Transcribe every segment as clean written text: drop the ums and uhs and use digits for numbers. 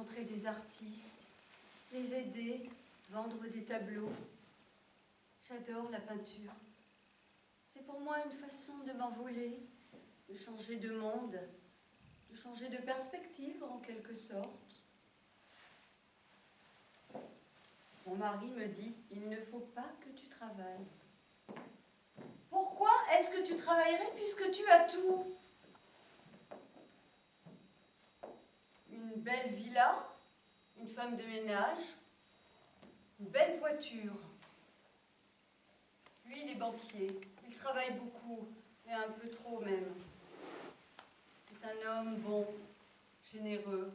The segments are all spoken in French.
rencontrer des artistes, les aider, vendre des tableaux. J'adore la peinture. C'est pour moi une façon de m'envoler, de changer de monde, de changer de perspective en quelque sorte. Mon mari me dit, il ne faut pas que tu travailles. Pourquoi est-ce que tu travaillerais puisque tu as tout? Une belle villa, une femme de ménage, une belle voiture. Lui, il est banquier. Il travaille beaucoup, et un peu trop même. C'est un homme bon, généreux.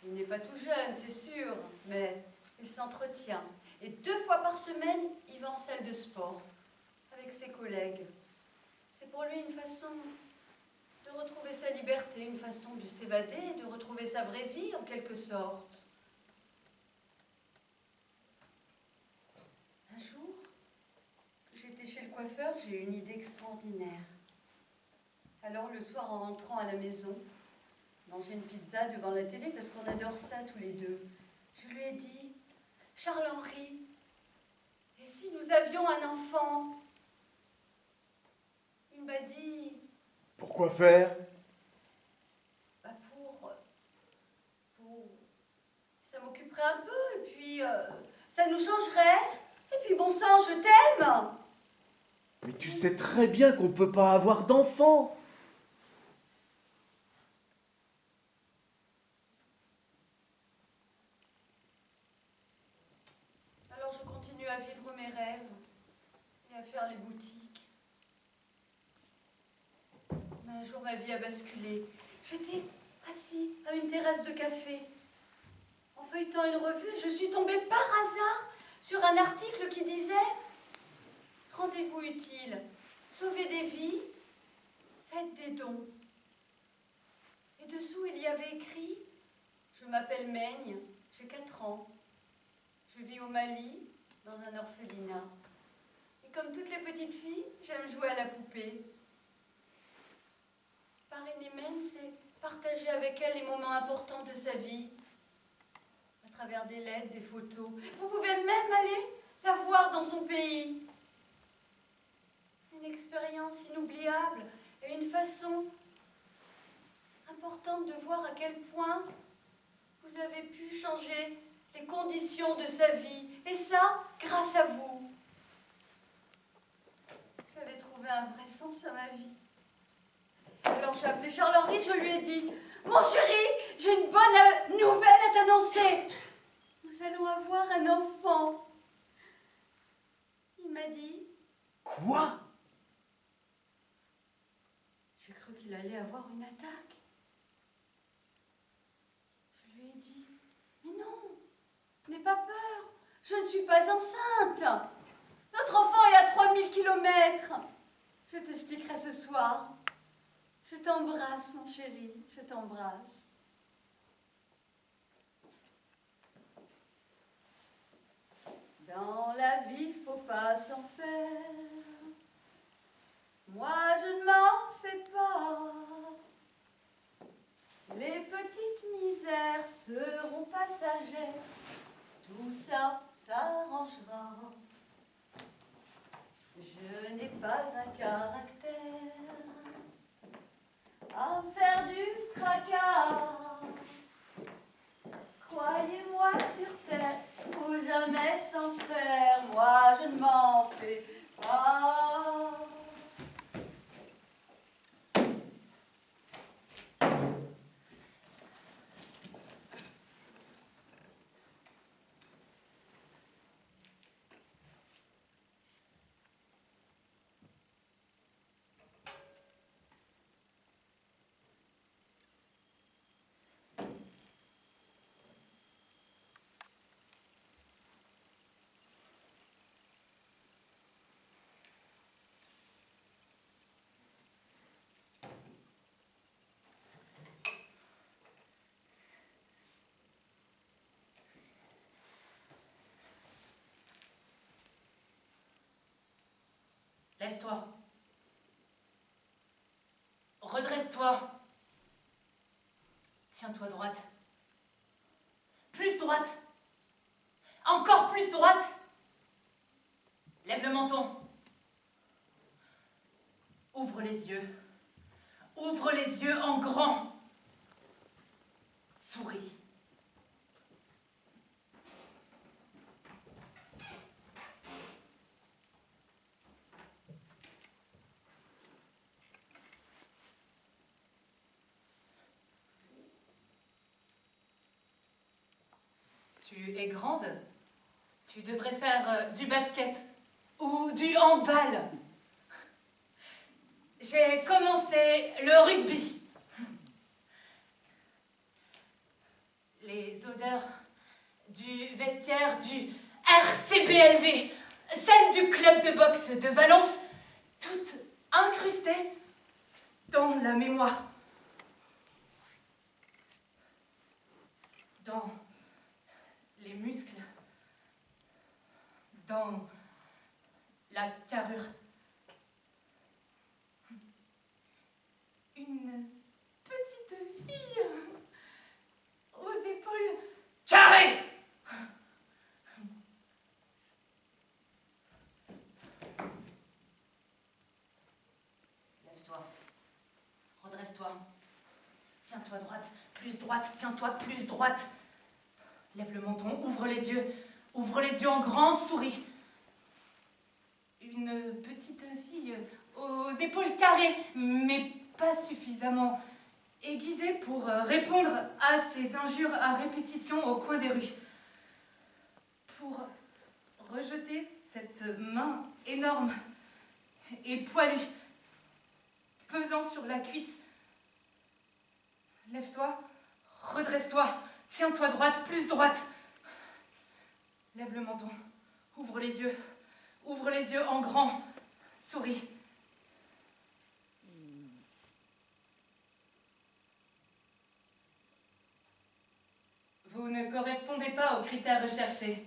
Il n'est pas tout jeune, c'est sûr, mais il s'entretient. Et 2 fois par semaine, il va en salle de sport avec ses collègues. C'est pour lui une façon de retrouver sa liberté, une façon de s'évader, de retrouver sa vraie vie en quelque sorte. Un jour, j'étais chez le coiffeur, j'ai eu une idée extraordinaire. Alors le soir, en rentrant à la maison, manger une pizza devant la télé parce qu'on adore ça tous les deux, je lui ai dit, Charles-Henri, et si nous avions un enfant? Il m'a dit, Pourquoi faire? bah ça m'occuperait un peu, et puis ça nous changerait, et puis bon sang, je t'aime. Mais tu sais très bien qu'on ne peut pas avoir d'enfant. Alors je continue à vivre mes rêves et à faire les boutiques. Mais un jour ma vie a basculé. J'étais assis à une terrasse de café. En feuilletant une revue, je suis tombée par hasard sur un article qui disait « Rendez-vous utile, sauvez des vies, faites des dons ». Et dessous, il y avait écrit « Je m'appelle Meigne, j'ai 4 ans. Je vis au Mali, dans un orphelinat. Et comme toutes les petites filles, j'aime jouer à la poupée. Parrainer Meigne, c'est partager avec elle les moments importants de sa vie, à travers des lettres, des photos. Vous pouvez même aller la voir dans son pays. Une expérience inoubliable et une façon importante de voir à quel point vous avez pu changer les conditions de sa vie. Et ça, grâce à vous. J'avais trouvé un vrai sens à ma vie. Alors j'ai appelé Charles-Henri, je lui ai dit « Mon chéri, j'ai une bonne nouvelle à t'annoncer. Nous allons avoir un enfant. » Il m'a dit « Quoi ?» J'ai cru qu'il allait avoir une attaque. Je lui ai dit « Mais non, n'aie pas peur, je ne suis pas enceinte. Notre enfant est à 3000 kilomètres. Je t'expliquerai ce soir. Je t'embrasse, mon chéri, je t'embrasse. » Dans la vie, faut pas s'en faire. Moi, je ne m'en fais pas. Les petites misères seront passagères. Tout ça s'arrangera. Je n'ai pas un caractère à me faire du tracas. Croyez-moi sur terre, faut jamais s'en faire. Moi, je ne m'en fais pas. Lève-toi. Redresse-toi. Tiens-toi droite. droite. Encore plus droite. Lève le menton. Ouvre les yeux. Ouvre les yeux en grand. Souris. Tu es grande. Tu devrais faire du basket ou du handball. J'ai commencé le rugby. Les odeurs du vestiaire du RCBLV, celle du club de boxe de Valence, toutes incrustées dans la mémoire. Dans les muscles, dans la carrure. Une petite fille aux épaules carrées. Lève-toi, redresse-toi, tiens-toi droite, tiens-toi plus droite. Lève le menton, ouvre les yeux en grand, souris. Une petite fille aux épaules carrées, mais pas suffisamment aiguisée pour répondre à ces injures à répétition au coin des rues. Pour rejeter cette main énorme et poilue, pesant sur la cuisse. Lève-toi, redresse-toi, tiens-toi droite, plus droite. Lève le menton, ouvre les yeux en grand, souris. Vous ne correspondez pas aux critères recherchés.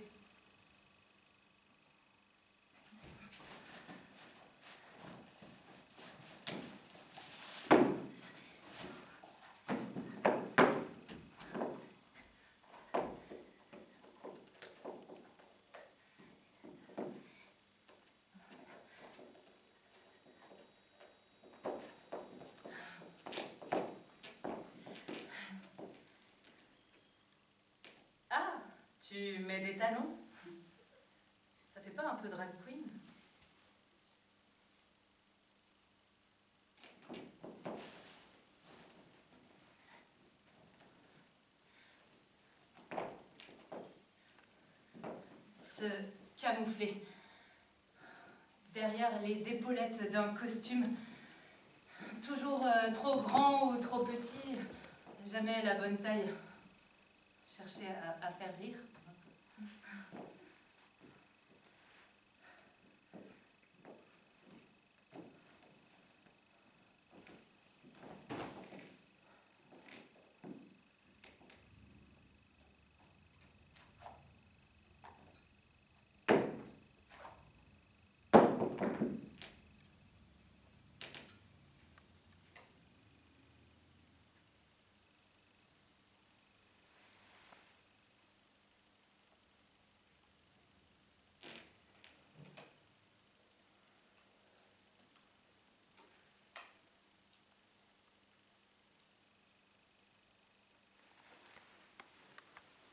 Ah, tu mets des talons? Ça fait pas un peu drag queen? Se camoufler derrière les épaulettes d'un costume, toujours trop grand ou trop petit, jamais la bonne taille. Chercher à faire rire.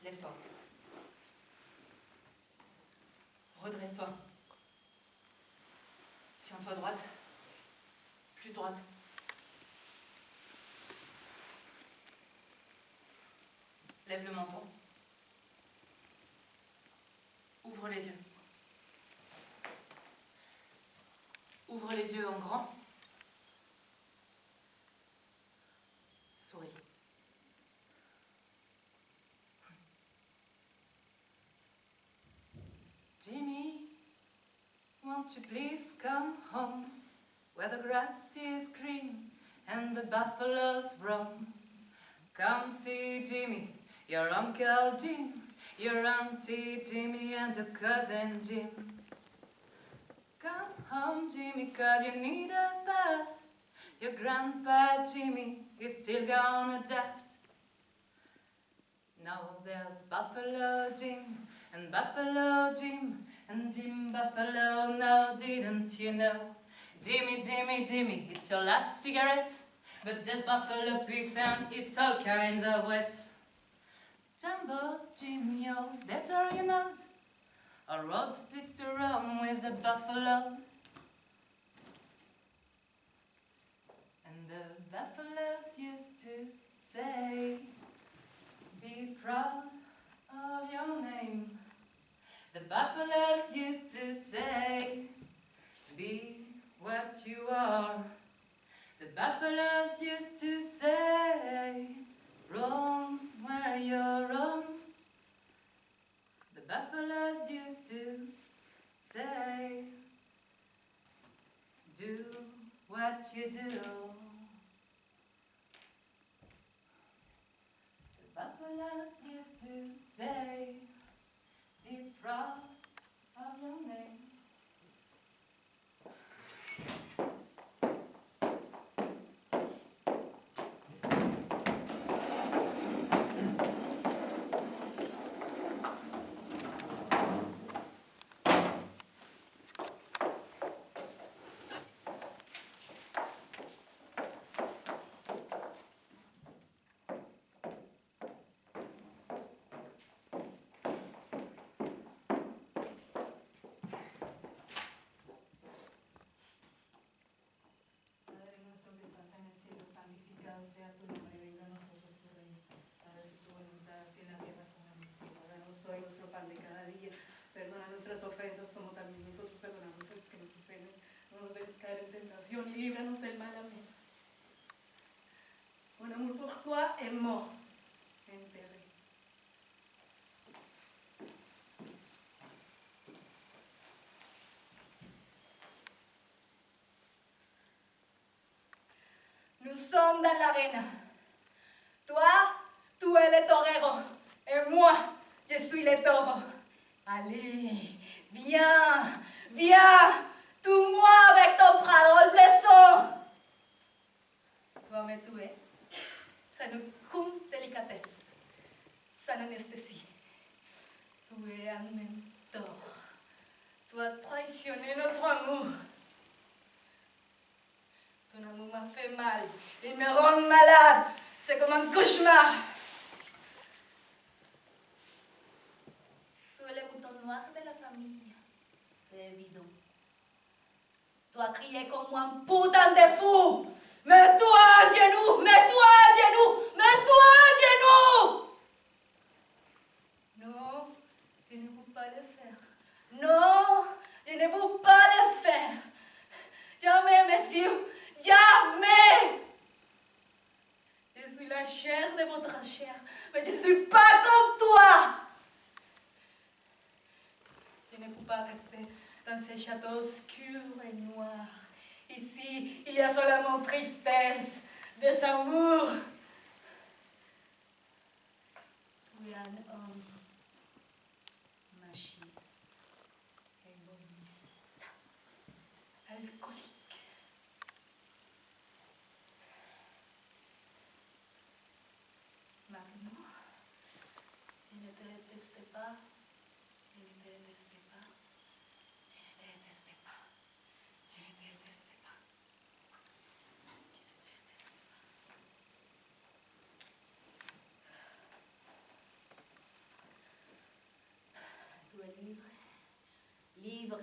Lève-toi. Redresse-toi. Tiens-toi droite. Plus droite. Lève le menton. Ouvre les yeux. Ouvre les yeux en grand. Souris. Jimmy, won't you please come home, where the grass is green and the buffaloes roam? Come see Jimmy, your Uncle Jim, your Auntie Jimmy and your cousin Jim. Come home, Jimmy, 'cause you need a bath. Your grandpa Jimmy is still gone daft. Now there's Buffalo Jim and Buffalo Jim and Jim Buffalo, now didn't you know? Jimmy, Jimmy, Jimmy, it's your last cigarette, but there's buffalo piss and it's all kind of wet. Jumbo Jim, you're better you knows, our road splits to Rome with the buffaloes. And the buffaloes used to say, be proud of your name. The buffaloes used to say, be what you are. The buffaloes used to say, roam where you're wrong. The buffaloes used to say, do what you do. The buffaloes used to say, be proud of your name. Sea tu nombre, venga a nosotros tu reino. Hágase tu voluntad, así en la tierra como en el cielo. Danos hoy nuestro pan de cada día. Perdona nuestras ofensas como también nosotros perdonamos a los que nos ofenden. No nos dejes caer en tentación y líbranos del mal. Amén. Mon amour pour toi est mort, enterré. Nous sommes dans l'arène. Toi, tu es le torero. Et moi, je suis le taureau. Allez, viens, viens, tue-moi avec ton bras drôle blessant. Toi me tuer, ça nous coûte délicatesse, ça anesthésie. Tu es un mentor. Tu as traitionné notre amour. Ton amour m'a fait mal, il me rend malade, c'est comme un cauchemar. Tu es le mouton noir de la famille, c'est évident. Tu as crié comme moi un putain de fou. Mets-toi à genoux, mets-toi à genoux, mets-toi à genoux. Non, je ne veux pas le faire. Non, je ne veux pas le faire. Jamais, messieurs, jamais. Je suis la chair de votre chair, mais je ne suis pas comme toi. Je ne peux pas rester dans ces châteaux obscurs et noirs. Ici, il y a seulement tristesse, désamour. Tu es un homme machiste, égoïste, alcoolique. Maintenant, je ne te déteste pas, je ne te déteste pas, je ne te déteste pas, je ne te déteste pas, je ne te déteste pas. Tu es libre, libre.